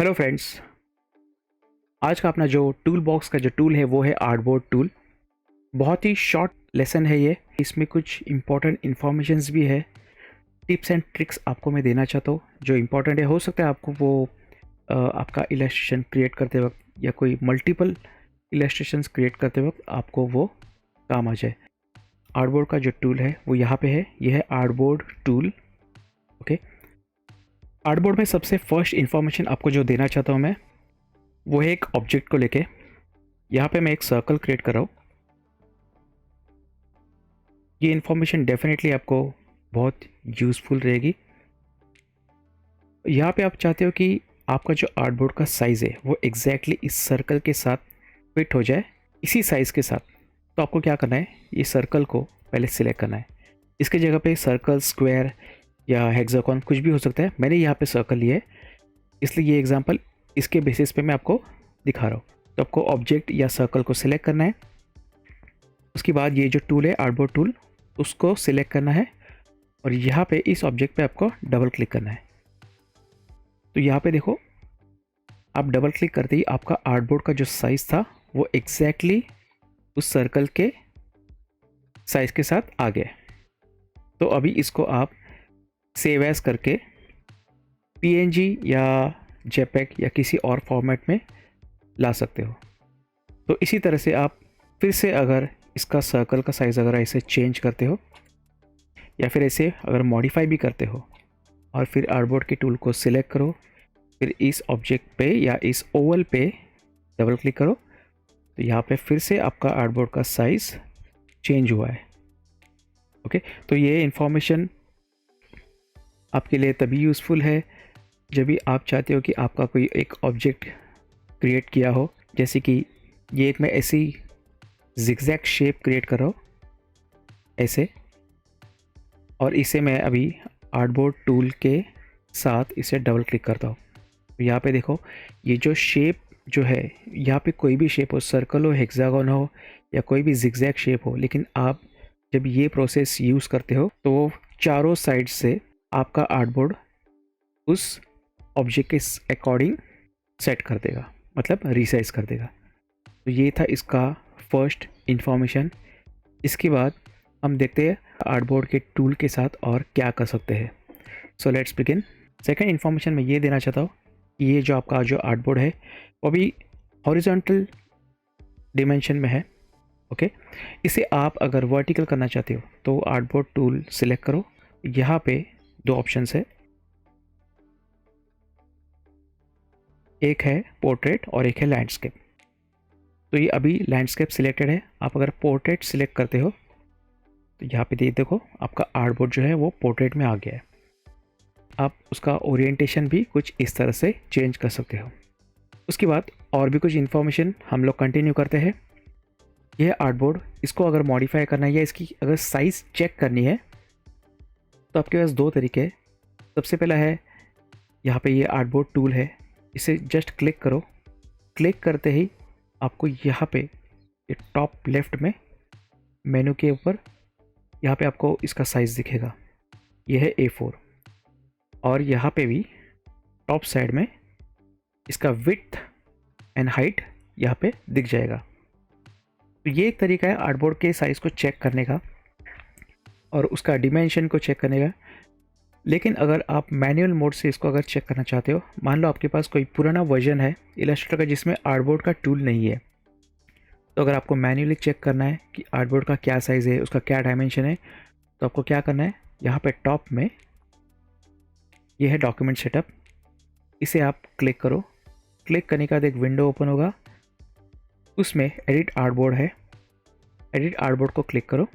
Hello friends. आज का अपना जो टूल बॉक्स का जो टूल है वो है आर्टबोर्ड टूल। बहुत ही शॉर्ट लेसन है ये। इसमें कुछ इंपॉर्टेंट इन्फॉर्मेशंस भी है, टिप्स एंड ट्रिक्स आपको मैं देना चाहता हूँ जो इम्पोर्टेंट है। हो सकता है आपको वो आपका इलस्ट्रेशन क्रिएट करते वक्त या कोई मल्टीपल इलस्ट्रेशंस क्रिएट करते वक्त आपको वो काम आ जाए। आर्टबोर्ड का जो टूल है वो यहाँ पे है, ये है आर्टबोर्ड टूल। ओके, आर्टबोर्ड में सबसे फर्स्ट इन्फॉर्मेशन आपको जो देना चाहता हूँ मैं वो है एक ऑब्जेक्ट को लेके। यहाँ पे मैं एक सर्कल क्रिएट कर रहा हूँ। ये इन्फॉर्मेशन डेफिनेटली आपको बहुत यूज़फुल रहेगी। यहाँ पे आप चाहते हो कि आपका जो आर्टबोर्ड का साइज़ है वो एग्जैक्टली इस सर्कल के साथ फिट हो जाए, इसी साइज़ के साथ। तो आपको क्या करना है, ये सर्कल को पहले सिलेक्ट करना है। इसके जगह पे सर्कल, स्क्वायर या हेक्सागोन कुछ भी हो सकता है। मैंने यहाँ पे सर्कल लिया है, इसलिए ये एग्जांपल इसके बेसिस पे मैं आपको दिखा रहा हूँ। तो आपको ऑब्जेक्ट या सर्कल को सिलेक्ट करना है। उसके बाद ये जो टूल है आर्टबोर्ड टूल, उसको सिलेक्ट करना है और यहाँ पे इस ऑब्जेक्ट पे आपको डबल क्लिक करना है। तो यहाँ पे देखो, आप डबल क्लिक करते ही आपका आर्टबोर्ड का जो साइज़ था वो एग्जैक्टली उस सर्कल के साइज़ के साथ आ गया। तो अभी इसको आप सेव एज करके PNG या JPEG या किसी और फॉर्मेट में ला सकते हो। तो इसी तरह से आप फिर से अगर इसका सर्कल का साइज़ अगर ऐसे चेंज करते हो या फिर ऐसे अगर मॉडिफाई भी करते हो और फिर आर्टबोर्ड के टूल को सिलेक्ट करो, फिर इस ऑब्जेक्ट पे या इस ओवल पे डबल क्लिक करो, तो यहाँ पे फिर से आपका आर्टबोर्ड का साइज़ चेंज हुआ है। ओके, तो ये इन्फॉर्मेशन आपके लिए तभी यूज़फुल है जब भी आप चाहते हो कि आपका कोई एक ऑब्जेक्ट क्रिएट किया हो। जैसे कि ये एक मैं ऐसी जिगजैग शेप क्रिएट कर रहा हूँ ऐसे, और इसे मैं अभी आर्टबोर्ड टूल के साथ इसे डबल क्लिक करता हूँ। तो यहाँ पे देखो, ये जो शेप जो है, यहाँ पे कोई भी शेप हो, सर्कल हो, हेक्सागोन हो या कोई भी जिगजैग शेप हो, लेकिन आप जब ये प्रोसेस यूज़ करते हो तो चारों साइड से आपका आर्टबोर्ड उस ऑब्जेक्ट के अकॉर्डिंग सेट कर देगा, मतलब रिसाइज कर देगा। तो ये था इसका फर्स्ट इन्फॉर्मेशन। इसके बाद हम देखते हैं आर्टबोर्ड के टूल के साथ और क्या कर सकते हैं। So let's begin. Second information मैं ये देना चाहता हूँ, ये जो आपका जो आर्टबोर्ड है वो भी हॉरिजॉन्टल डिमेंशन में है। ओके, इसे आप अगर वर्टिकल करना चाहते हो तो आर्टबोर्ड टूल सिलेक्ट करो। यहाँ पे दो ऑप्शंस है, एक है पोर्ट्रेट और एक है लैंडस्केप। तो ये अभी लैंडस्केप सिलेक्टेड है। आप अगर पोर्ट्रेट सिलेक्ट करते हो तो यहाँ पे देखो आपका आर्टबोर्ड जो है वो पोर्ट्रेट में आ गया है। आप उसका ओरिएंटेशन भी कुछ इस तरह से चेंज कर सकते हो। उसके बाद और भी कुछ इन्फॉर्मेशन हम लोग कंटिन्यू करते हैं। यह आर्टबोर्ड, इसको अगर मॉडिफाई करना है या इसकी अगर साइज़ चेक करनी है तो आपके पास दो तरीके हैं। सबसे पहला है, यहाँ पे ये आर्टबोर्ड टूल है, इसे जस्ट क्लिक करो। क्लिक करते ही आपको यहाँ पे ये टॉप लेफ्ट में मेनू के ऊपर यहाँ पे आपको इसका साइज़ दिखेगा, ये है A4। और यहाँ पे भी टॉप साइड में इसका विड्थ एंड हाइट यहाँ पे दिख जाएगा। तो ये एक तरीका है आर्टबोर्ड के साइज़ को चेक करने का और उसका डिमेंशन को चेक करने का। लेकिन अगर आप मैनुअल मोड से इसको अगर चेक करना चाहते हो, मान लो आपके पास कोई पुराना वर्जन है इलस्ट्रेटर का जिसमें आर्टबोर्ड का टूल नहीं है, तो अगर आपको मैन्युअली चेक करना है कि आर्टबोर्ड का क्या साइज़ है, उसका क्या डायमेंशन है, तो आपको क्या करना है, यहाँ पे टॉप में ये है डॉक्यूमेंट सेटअप, इसे आप क्लिक करो। क्लिक करने के बाद एक विंडो ओपन होगा, उसमें एडिट आर्टबोर्ड है। एडिट आर्टबोर्ड को क्लिक करो।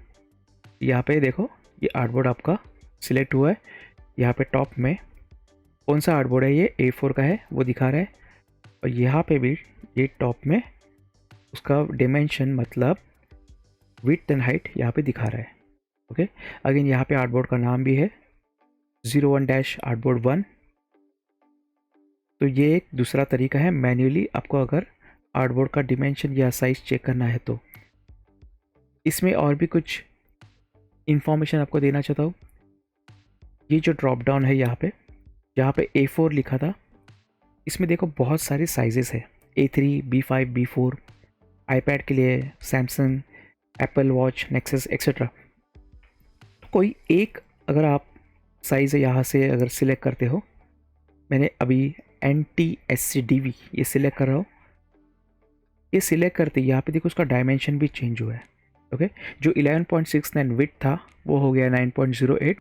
यहाँ पे देखो ये आर्टबोर्ड आपका सिलेक्ट हुआ है। यहाँ पे टॉप में कौन सा आर्टबोर्ड है, ये A4 का है, वो दिखा रहा है। और यहाँ पे भी ये टॉप में उसका डिमेंशन मतलब विड्थ एंड हाइट यहाँ पे दिखा रहा है। ओके, अगेन यहाँ पे आर्टबोर्ड का नाम भी है 01 आर्टबोर्ड 1। तो ये एक दूसरा तरीका है मैन्युअली आपको अगर आर्टबोर्ड का डिमेंशन या साइज़ चेक करना है तो। इसमें और भी कुछ इन्फॉर्मेशन आपको देना चाहता हूँ। ये जो ड्रॉप डाउन है यहाँ पे, जहाँ पे A4 लिखा था, इसमें देखो बहुत सारे साइजेस है, A3, B5, B4, आईपैड के लिए Samsung, Apple watch, nexus etcetera. कोई एक अगर आप साइज़ यहाँ से अगर सिलेक्ट करते हो, मैंने अभी NTSC-DV ये सिलेक्ट कर रहा हूँ। ये सिलेक्ट करते यहाँ पे देखो उसका डायमेंशन भी चेंज हुआ है। ओके, जो 11.69 विड्थ था वो हो गया 9.08,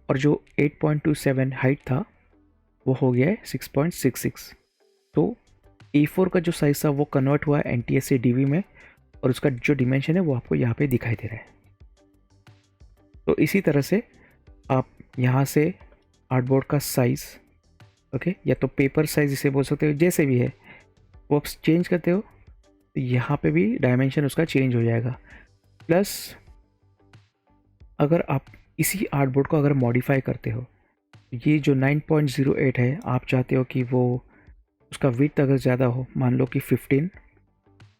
और जो 8.27 हाइट था वो हो गया है 6.66। तो A4 का जो साइज़ था वो कन्वर्ट हुआ है NTSC-DV में, और उसका जो डिमेंशन है वो आपको यहाँ पे दिखाई दे रहा है। तो इसी तरह से आप यहाँ से आर्टबोर्ड का साइज़, ओके, या तो पेपर साइज़ इसे बोल सकते हो, जैसे भी है वो आप चेंज करते हो तो यहाँ पे भी डायमेंशन उसका चेंज हो जाएगा। प्लस अगर आप इसी आर्टबोर्ड को अगर मॉडिफाई करते हो, ये जो 9.08 है आप चाहते हो कि वो उसका विड्थ अगर ज़्यादा हो, मान लो कि 15,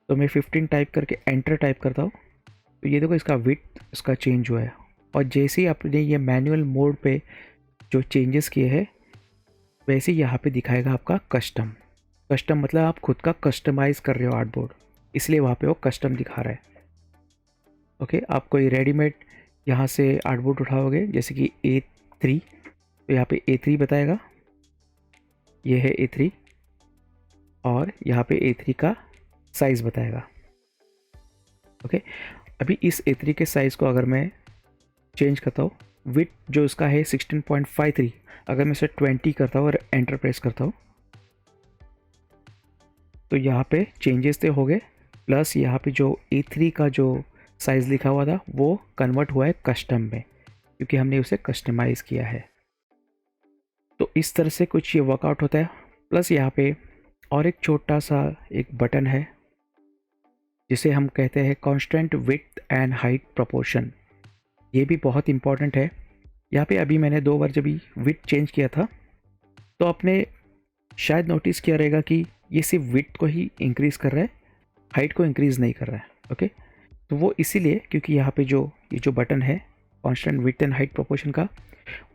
तो मैं 15 टाइप करके एंटर टाइप करता हूँ, तो ये देखो इसका विड्थ इसका चेंज हुआ है। और जैसे ही आपने ये मैनुअल मोड पे जो चेंजेस किए हैं, वैसे ही यहाँ पे दिखाएगा आपका कस्टम। कस्टम मतलब आप खुद का कस्टमाइज़ कर रहे हो आर्टबोर्ड, इसलिए वहाँ पे वो कस्टम दिखा रहा है। ओके, आप कोई रेडीमेड यहाँ से आर्टबोर्ड उठाओगे जैसे कि A3, तो यहाँ पे A3 बताएगा, ये है A3, और यहाँ पे A3 का साइज़ बताएगा। ओके, अभी इस A3 के साइज़ को अगर मैं चेंज करता हूँ, विड्थ जो इसका है 16.53, अगर मैं इसे 20 करता हूँ और एंटर प्रेस करता हूँ, तो यहाँ पे चेंजेस तो हो गए, प्लस यहाँ पे जो A3 का जो साइज़ लिखा हुआ था वो कन्वर्ट हुआ है कस्टम में, क्योंकि हमने उसे कस्टमाइज़ किया है। तो इस तरह से कुछ ये वर्कआउट होता है। प्लस यहाँ पे और एक छोटा सा एक बटन है जिसे हम कहते हैं constant width and height proportion. ये भी बहुत इंपॉर्टेंट है। यहाँ पे अभी मैंने 2 बार जब भी विड्थ चेंज किया था, तो आपने शायद नोटिस किया रहेगा कि ये सिर्फ विड्थ को ही इंक्रीज़ कर रहा है, हाइट को इंक्रीज़ नहीं कर रहा है। ओके, तो वो इसीलिए क्योंकि यहाँ पे जो ये जो बटन है constant width and height proportion का,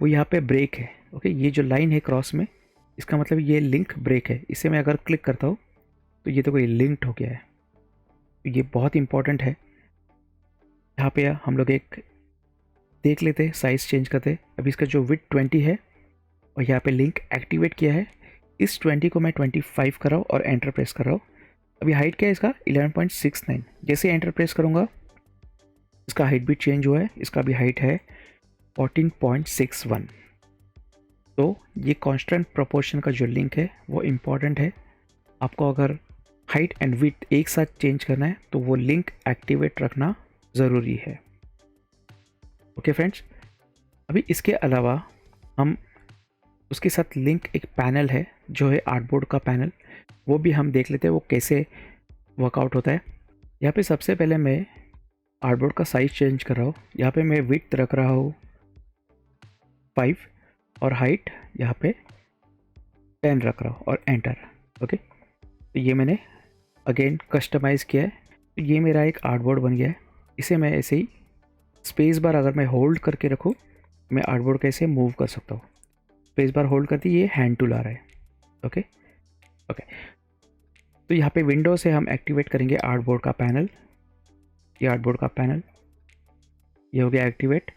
वो यहाँ पे ब्रेक है। ओके, ये जो लाइन है क्रॉस में, इसका मतलब ये लिंक ब्रेक है। इसे मैं अगर क्लिक करता हूँ तो ये तो कोई लिंक्ड हो गया है। तो ये बहुत इंपॉर्टेंट है। यहाँ पे हम लोग एक देख लेते हैं साइज़ चेंज करते। अभी इसका जो विड्थ 20 है और यहाँ पे लिंक एक्टिवेट किया है, इस 20 को मैं 25 कर रहा हूँ और एंटर प्रेस कर रहा हूँ। अभी हाइट क्या है इसका 11.69, जैसे एंटर प्रेस करूँगा इसका हाइट भी चेंज हुआ है, इसका भी हाइट है 14.61। तो ये कांस्टेंट प्रोपोर्शन का जो लिंक है वो इम्पॉर्टेंट है। आपको अगर हाइट एंड विड्थ एक साथ चेंज करना है तो वो लिंक एक्टिवेट रखना ज़रूरी है। ओके फ्रेंड्स, अभी इसके अलावा हम उसके साथ लिंक एक पैनल है जो है आर्टबोर्ड का पैनल, वो भी हम देख लेते हैं वो कैसे वर्कआउट होता है। यहाँ पे सबसे पहले मैं आर्टबोर्ड का साइज़ चेंज कर रहा हूँ। यहाँ पे मैं विड्थ रख रहा हूँ 5 और हाइट यहाँ पे 10 रख रहा हूँ और एंटर। ओके, तो ये मैंने अगेन कस्टमाइज़ किया है। तो ये मेरा एक आर्टबोर्ड बन गया है। इसे मैं ऐसे ही स्पेस बार अगर मैं होल्ड करके रखूँ, मैं आर्टबोर्ड कैसे मूव कर सकता हूँ। स्पेस बार होल्ड करती ये हैंड टूल आ रहा है। ओके ओके, तो यहाँ पे विंडो से हम एक्टिवेट करेंगे आर्टबोर्ड का पैनल। ये आर्टबोर्ड का पैनल ये हो गया एक्टिवेट।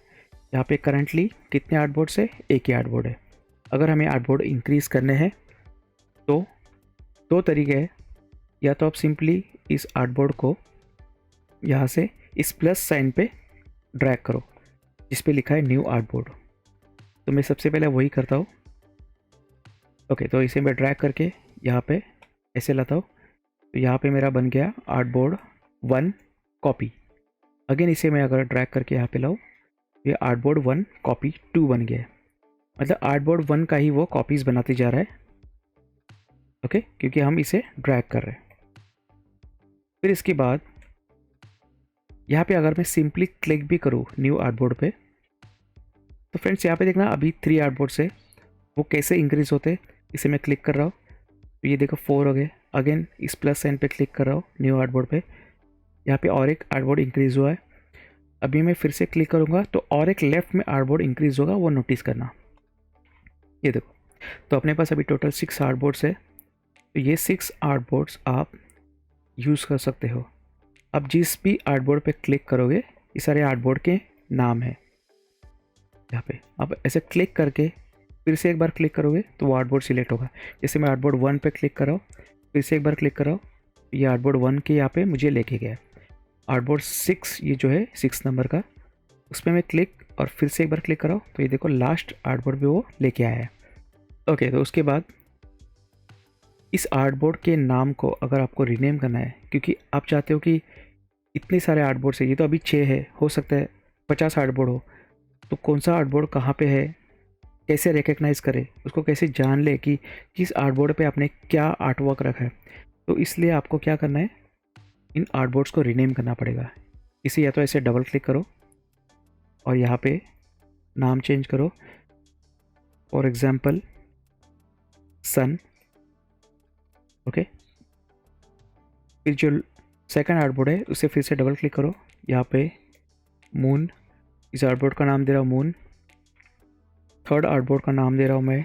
यहाँ पे करंटली कितने आर्टबोर्ड है? एक ही आर्टबोर्ड है। अगर हमें आर्टबोर्ड इंक्रीज़ करने हैं तो 2 तरीके हैं। या तो आप सिंपली इस आर्टबोर्ड को यहाँ से इस प्लस साइन पे ड्रैग करो जिस पे लिखा है न्यू आर्टबोर्ड, तो मैं सबसे पहले वही करता हूँ। ओके, तो इसे मैं ड्रैग करके यहाँ पे ऐसे लाता हूँ, तो यहाँ पे मेरा बन गया आर्टबोर्ड 1 कॉपी। अगेन इसे मैं अगर ड्रैग करके यहाँ पे लाऊँ, ये आर्टबोर्ड 1 कॉपी 2 बन गया है। मतलब आर्टबोर्ड 1 का ही वो कॉपीज़ बनाते जा रहा है। ओके, क्योंकि हम इसे ड्रैग कर रहे हैं। फिर इसके बाद यहाँ पे अगर मैं सिंपली क्लिक भी करूँ न्यू आर्टबोर्ड पे, तो फ्रेंड्स यहाँ पे देखना अभी 3 आर्टबोर्ड से वो कैसे इंक्रीज़ होते। इसे मैं क्लिक कर रहा हूँ तो ये देखो 4 हो गए। अगेन इस प्लस साइन पे क्लिक कर रहा हूँ न्यू आर्टबोर्ड पे, यहाँ पे और एक आर्टबोर्ड इंक्रीज़ हुआ है। अभी मैं फिर से क्लिक करूँगा तो और एक लेफ्ट में आर्टबोर्ड इंक्रीज़ होगा, वो नोटिस करना। ये देखो, तो अपने पास अभी टोटल 6 आर्टबोर्ड्स है। तो ये 6 आर्टबोर्ड्स आप यूज़ कर सकते हो। अब जिस भी आर्टबोर्ड पे क्लिक करोगे, ये सारे आर्टबोर्ड के नाम हैं यहाँ पे। अब ऐसे क्लिक करके फिर से एक बार क्लिक करोगे तो वो आर्टबोर्ड सिलेक्ट होगा। जैसे मैं आर्टबोर्ड 1 पे क्लिक कर रहा हूँ, फिर से एक बार क्लिक कर रहा हूँ, ये आर्टबोर्ड 1 के यहाँ पे मुझे लेके गया। आर्टबोर्ड 6 ये जो है 6 नंबर का, उस पर मैं क्लिक और फिर से एक बार क्लिक कर रहा हूँ तो ये देखो लास्ट आर्टबोर्ड पे वो लेके आया है। ओके, तो उसके बाद इस आर्टबोर्ड के नाम को अगर आपको रीनेम करना है, क्योंकि आप चाहते हो कि इतने सारे आर्टबोर्ड है, ये तो अभी 6 है, हो सकता है 50 आर्टबोर्ड हो, तो कौन सा आर्टबोर्ड कहाँ पे है, कैसे रिकग्नाइज़ करे, उसको कैसे जान ले कि किस आर्टबोर्ड पे आपने क्या आर्टवर्क रखा है। तो इसलिए आपको क्या करना है, इन आर्टबोर्ड्स को रीनेम करना पड़ेगा। इसे या तो ऐसे डबल क्लिक करो और यहाँ पे नाम चेंज करो, फॉर एग्जांपल सन। ओके, फिर जो सेकंड आर्टबोर्ड है उसे फिर से डबल क्लिक करो, यहाँ पे मून, इस आर्टबोर्ड का नाम दे रहा हूँ मून। थर्ड आर्टबोर्ड का नाम दे रहा हूँ मैं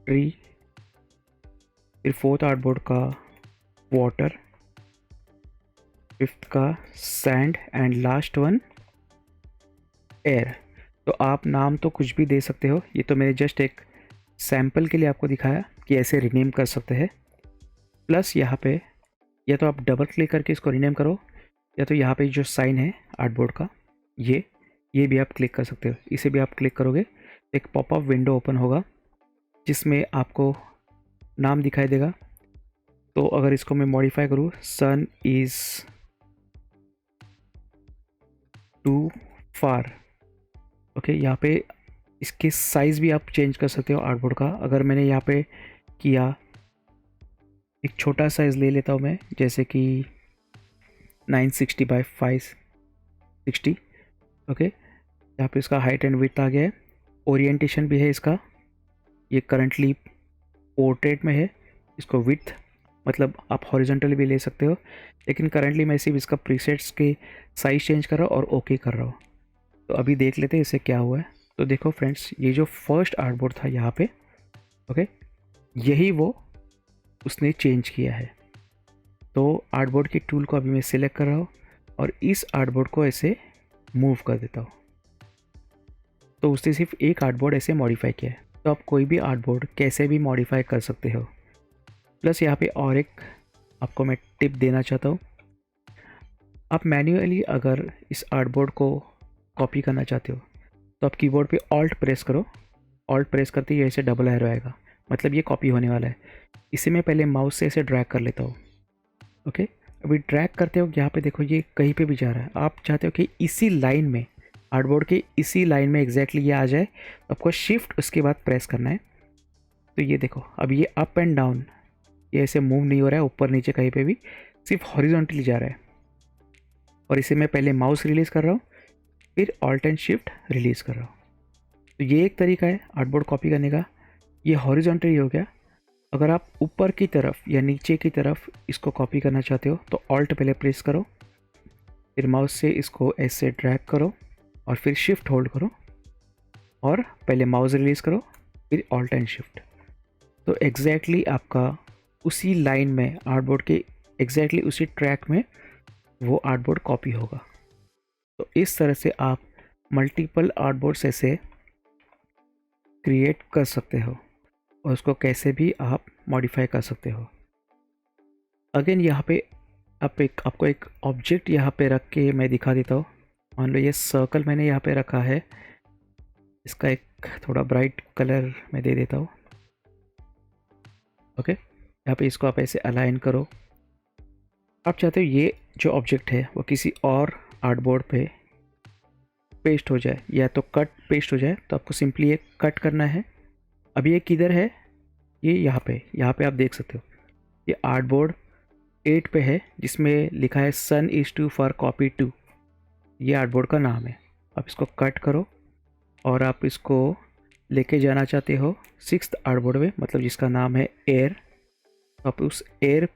ट्री। फिर फोर्थ आर्टबोर्ड का वाटर, फिफ्थ का sand and last one air. तो आप नाम तो कुछ भी दे सकते हो, ये तो मैंने जस्ट एक सैम्पल के लिए आपको दिखाया कि ऐसे रीनेम कर सकते हैं। प्लस यहाँ पे या तो आप डबल क्लिक करके इसको रीनेम करो, या तो यहाँ पे जो साइन है आर्टबोर्ड का ये भी आप क्लिक कर सकते हो। इसे भी आप क्लिक करोगे एक पॉपअप विंडो ओपन होगा जिसमें आपको नाम दिखाई देगा। तो अगर इसको मैं मॉडिफाई करूँ, सन इज़ टू फार। ओके, यहाँ पे इसके साइज़ भी आप चेंज कर सकते हो आर्टबोर्ड का। अगर मैंने यहाँ पे किया, एक छोटा साइज़ ले लेता हूँ मैं, जैसे कि 960 बाई 560। ओके, यहाँ पे इसका हाइट एंड विड्थ आ गया है, ओरिएंटेशन भी है इसका, ये करंटली पोर्ट्रेट में है। इसको विड्थ मतलब आप हॉरिजॉन्टल भी ले सकते हो, लेकिन करंटली मैं सिर्फ इसका प्रीसेट्स के साइज़ चेंज कर रहा हूँ और ओके कर रहा हूँ। तो अभी देख लेते हैं इससे क्या हुआ है। तो देखो फ्रेंड्स, ये जो फर्स्ट आर्टबोर्ड था यहाँ पे, ओके, यही वो उसने चेंज किया है। तो आर्टबोर्ड की टूल को अभी मैं सिलेक्ट कर रहा हूँ और इस आर्टबोर्ड को ऐसे मूव कर देता हूँ। तो उसने सिर्फ एक आर्टबोर्ड ऐसे मॉडिफाई किया है। तो आप कोई भी आर्टबोर्ड कैसे भी मॉडिफाई कर सकते हो। प्लस यहाँ पे और एक आपको मैं टिप देना चाहता हूँ, आप मैन्युअली अगर इस आर्टबोर्ड को कॉपी करना चाहते हो तो आप कीबोर्ड पे ऑल्ट प्रेस करो। ऑल्ट प्रेस करते ही ऐसे डबल एरो आएगा, मतलब ये कॉपी होने वाला है। इसे मैं पहले माउस से ऐसे ड्रैग कर लेता हूँ। ओके, अभी ड्रैग करते हो यहाँ पे देखो ये कहीं पे भी जा रहा है। आप चाहते हो कि इसी लाइन में, आर्टबोर्ड के इसी लाइन में एग्जैक्टली ये आ जाए, तो आपको शिफ्ट उसके बाद प्रेस करना है। तो ये देखो अब ये अप एंड डाउन, ये ऐसे मूव नहीं हो रहा है ऊपर नीचे कहीं पे भी, सिर्फ हॉरिजॉन्टली जा रहा है। और इसे मैं पहले माउस रिलीज़ कर रहा हूँ, फिर ऑल्ट एंड शिफ्ट रिलीज़ कर रहा हूँ। तो ये एक तरीका है आर्टबोर्ड कॉपी करने का। ये हॉरिजॉन्टली हो गया। अगर आप ऊपर की तरफ या नीचे की तरफ इसको कॉपी करना चाहते हो तो ऑल्ट पहले प्रेस करो, फिर माउस से इसको ऐसे ड्रैग करो और फिर शिफ्ट होल्ड करो और पहले माउस रिलीज़ करो, फिर ऑल्ट एंड शिफ्ट। तो एग्जैक्टली आपका उसी लाइन में, आर्टबोर्ड के एग्जैक्टली उसी ट्रैक में वो आर्टबोर्ड कॉपी होगा। तो इस तरह से आप मल्टीपल आर्टबोर्ड्स ऐसे क्रिएट कर सकते हो और उसको कैसे भी आप मॉडिफाई कर सकते हो। अगेन यहाँ पे आपको एक ऑब्जेक्ट यहाँ पे रख के मैं दिखा देता हूँ। मान लो ये सर्कल मैंने यहाँ पे रखा है, इसका एक थोड़ा ब्राइट कलर मैं दे देता हूँ। ओके, यहाँ पे इसको आप ऐसे अलाइन करो। आप चाहते हो ये जो ऑब्जेक्ट है वो किसी और आर्टबोर्ड पे पेस्ट हो जाए या तो कट पेस्ट हो जाए, तो आपको सिंपली ये कट करना है। अभी ये किधर है, ये यहाँ पे आप देख सकते हो ये आर्टबोर्ड 8 पे है जिसमें लिखा है sun is two four copy two. ये आर्टबोर्ड का नाम है। आप इसको कट करो और आप इसको लेके जाना चाहते हो 6th आर्टबोर्ड में, मतलब जिसका नाम है एयर। आप उस एयर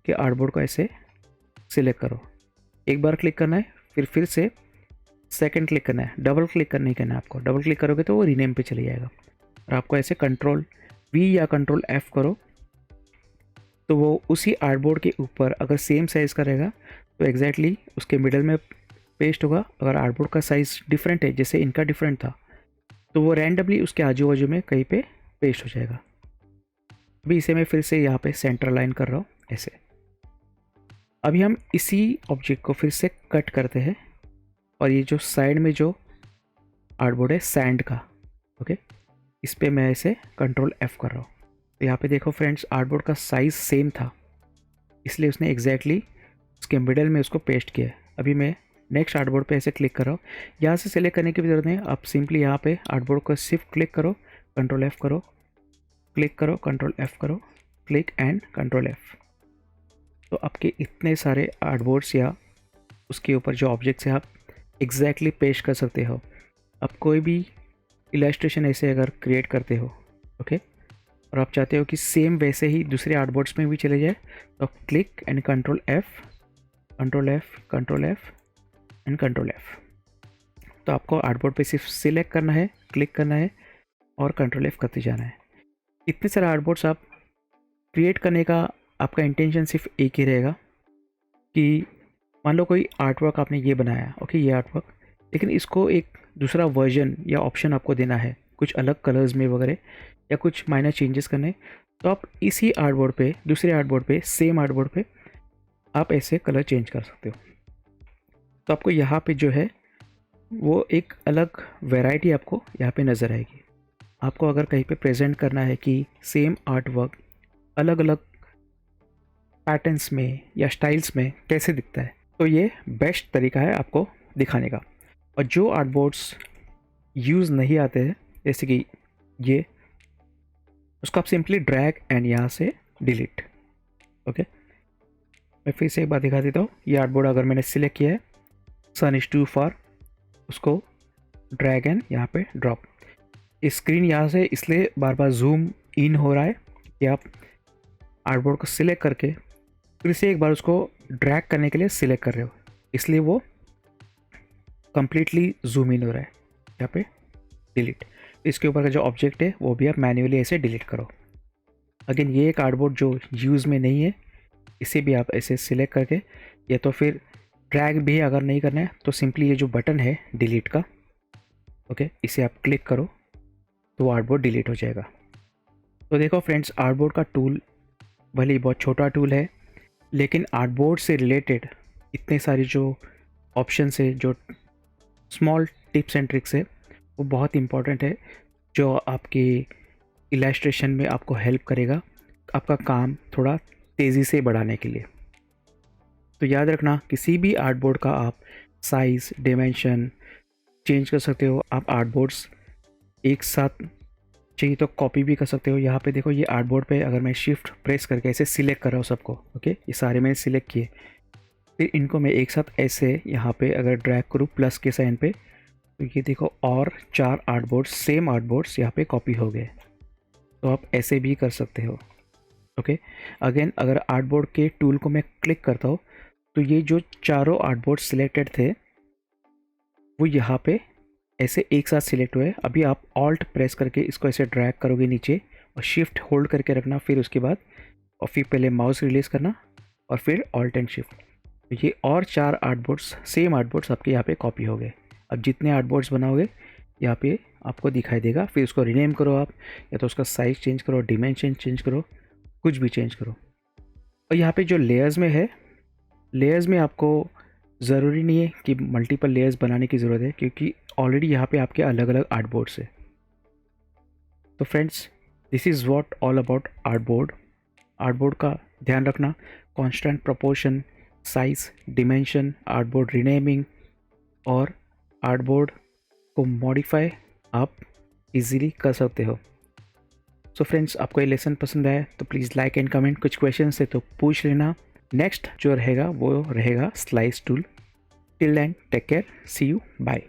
के आर्टबोर्ड को ऐसे सिलेक्ट करो, एक बार क्लिक करना है, फिर से सेकंड क्लिक करना है, डबल क्लिक नहीं करना है आपको। डबल क्लिक करोगे तो वो रीनेम पे चले जाएगा और आपको ऐसे कंट्रोल वी या कंट्रोल F करो तो वो उसी आर्टबोर्ड के ऊपर अगर सेम साइज़ का रहेगा तो एग्जैक्टली उसके मिडल में पेस्ट होगा। अगर आर्टबोर्ड का साइज़ डिफरेंट है, जैसे इनका डिफरेंट था, तो वो रैंडमली उसके आजू बाजू में कहीं पे पेस्ट हो जाएगा। अभी इसे मैं फिर से यहाँ पे सेंटर लाइन कर रहा हूँ ऐसे। अभी हम इसी ऑब्जेक्ट को फिर से कट करते हैं और ये जो साइड में जो आर्टबोर्ड है सैंड का, ओके, इस पर मैं इसे कंट्रोल F कर रहा हूँ। तो यहाँ पे देखो फ्रेंड्स, आर्टबोर्ड का साइज़ सेम था, इसलिए उसने एग्जैक्टली उसके मिडल में उसको पेस्ट किया है। अभी मैं नेक्स्ट आर्टबोर्ड पे ऐसे क्लिक कर रहा हूँ। यहाँ से सेलेक्ट करने की भी ज़रूरत नहीं है, आप सिंपली यहाँ पे आर्टबोर्ड को सिर्फ क्लिक करो, कंट्रोल F करो, क्लिक करो, कंट्रोल F करो, क्लिक एंड कंट्रोल F। तो आपके इतने सारे आर्टबोर्ड्स या उसके ऊपर जो ऑब्जेक्ट्स हैं आप एग्जैक्टली पेस्ट कर सकते हो। आप कोई भी इलस्ट्रेशन ऐसे अगर क्रिएट करते हो, ओके, और आप चाहते हो कि सेम वैसे ही दूसरे आर्टबोर्ड्स में भी चले जाए, तो click and control F, control F, control F and control F। तो आपको आर्टबोर्ड पे सिर्फ सिलेक्ट करना है, क्लिक करना है और कंट्रोल F करते जाना है। इतने सारे आर्टबोर्ड्स आप क्रिएट करने का आपका इंटेंशन सिर्फ एक ही रहेगा कि मान लो कोई आर्टवर्क आपने ये बनाया, ओके, ये आर्टवर्क, लेकिन इसको एक दूसरा वर्जन या ऑप्शन आपको देना है, कुछ अलग कलर्स में वगैरह, या कुछ माइनर चेंजेस करने, तो आप इसी आर्टबोर्ड पे, दूसरे आर्टबोर्ड पे, सेम आर्टबोर्ड पे आप ऐसे कलर चेंज कर सकते हो। तो आपको यहाँ पे जो है वो एक अलग वैरायटी आपको यहाँ पे नज़र आएगी। आपको अगर कहीं पे प्रेजेंट करना है कि सेम आर्ट वर्क अलग अलग पैटर्न्स में या स्टाइल्स में कैसे दिखता है, तो ये बेस्ट तरीका है आपको दिखाने का। और जो आर्टबोर्ड्स यूज़ नहीं आते हैं, जैसे कि ये, उसको आप सिंपली ड्रैग एंड यहाँ से डिलीट, ओके। मैं फिर से एक बार दिखा देता हूँ। ये आर्टबोर्ड अगर मैंने सिलेक्ट किया है, सन इज़ टू फार, उसको ड्रैग एंड यहाँ पे ड्रॉप। स्क्रीन यहाँ से इसलिए बार बार जूम इन हो रहा है कि आप आर्टबोर्ड को सिलेक्ट करके फिर से एक बार उसको ड्रैग करने के लिए सिलेक्ट कर रहे हो, इसलिए वो कंप्लीटली जूम इन हो रहा है। यहाँ पे डिलीट, इसके ऊपर का जो ऑब्जेक्ट है वो भी आप मैन्युअली ऐसे डिलीट करो। अगेन ये एक आर्टबोर्ड जो यूज़ में नहीं है, इसे भी आप ऐसे सिलेक्ट करके, या तो फिर ड्रैग भी अगर नहीं करना है तो सिंपली ये जो बटन है डिलीट का, ओके, इसे आप क्लिक करो तो वो आर्टबोर्ड डिलीट हो जाएगा। तो देखो फ्रेंड्स, आर्टबोर्ड का टूल भले ही बहुत छोटा टूल है, लेकिन आर्टबोर्ड से रिलेटेड इतने सारी जो ऑप्शंस है, जो स्मॉल टिप्स एंड ट्रिक्स है, वो बहुत इंपॉर्टेंट है, जो आपकी इलस्ट्रेशन में आपको हेल्प करेगा आपका काम थोड़ा तेज़ी से बढ़ाने के लिए। तो याद रखना, किसी भी आर्टबोर्ड का आप साइज़, डिमेंशन चेंज कर सकते हो। आप आर्टबोर्ड्स एक साथ चाहिए तो कॉपी भी कर सकते हो। यहाँ पे देखो, ये आर्टबोर्ड पे अगर मैं शिफ्ट प्रेस करके ऐसे सिलेक्ट कर रहा हूँ सबको, ओके, ये सारे मैंने सिलेक्ट किए, फिर इनको मैं एक साथ ऐसे यहाँ पे अगर ड्रैग करूँ प्लस के साइन पे, तो ये देखो और 4 आर्टबोर्ड्स, सेम आर्टबोर्ड्स यहाँ पे कॉपी हो गए। तो आप ऐसे भी कर सकते हो, ओके। अगेन अगर आर्टबोर्ड के टूल को मैं क्लिक करता हूँ तो ये जो चारों आर्टबोर्ड सिलेक्टेड थे वो यहाँ पे ऐसे एक साथ सिलेक्ट हुए। अभी आप ऑल्ट प्रेस करके इसको ऐसे ड्रैग करोगे नीचे और शिफ्ट होल्ड करके रखना, फिर उसके बाद और फिर पहले माउस रिलीज़ करना और फिर ऑल्ट एंड शिफ्ट। तो ये और 4 आर्टबोर्ड्स, सेम आर्टबोर्ड्स आपके यहाँ पे कॉपी हो गए। अब जितने आर्टबोर्ड्स बनाओगे यहाँ पे आपको दिखाई देगा, फिर उसको रीनेम करो आप, या तो उसका साइज़ चेंज करो, डिमेंशन चेंज करो, कुछ भी चेंज करो। और यहाँ पे जो लेयर्स में है, लेयर्स में आपको ज़रूरी नहीं है कि मल्टीपल लेयर्स बनाने की ज़रूरत है, क्योंकि ऑलरेडी यहाँ पे आपके अलग अलग आर्टबोर्ड्स है। तो friends, this is what all about artboard. Artboard का ध्यान रखना, constant proportion, size, dimension, artboard renaming और आर्टबोर्ड को मॉडिफाई आप इजीली कर सकते हो। सो फ्रेंड्स, आपको ये लेसन पसंद आया तो प्लीज़ लाइक एंड कमेंट। कुछ क्वेश्चन है तो पूछ लेना। नेक्स्ट जो रहेगा वो रहेगा slice tool. Till then take care, see you, bye.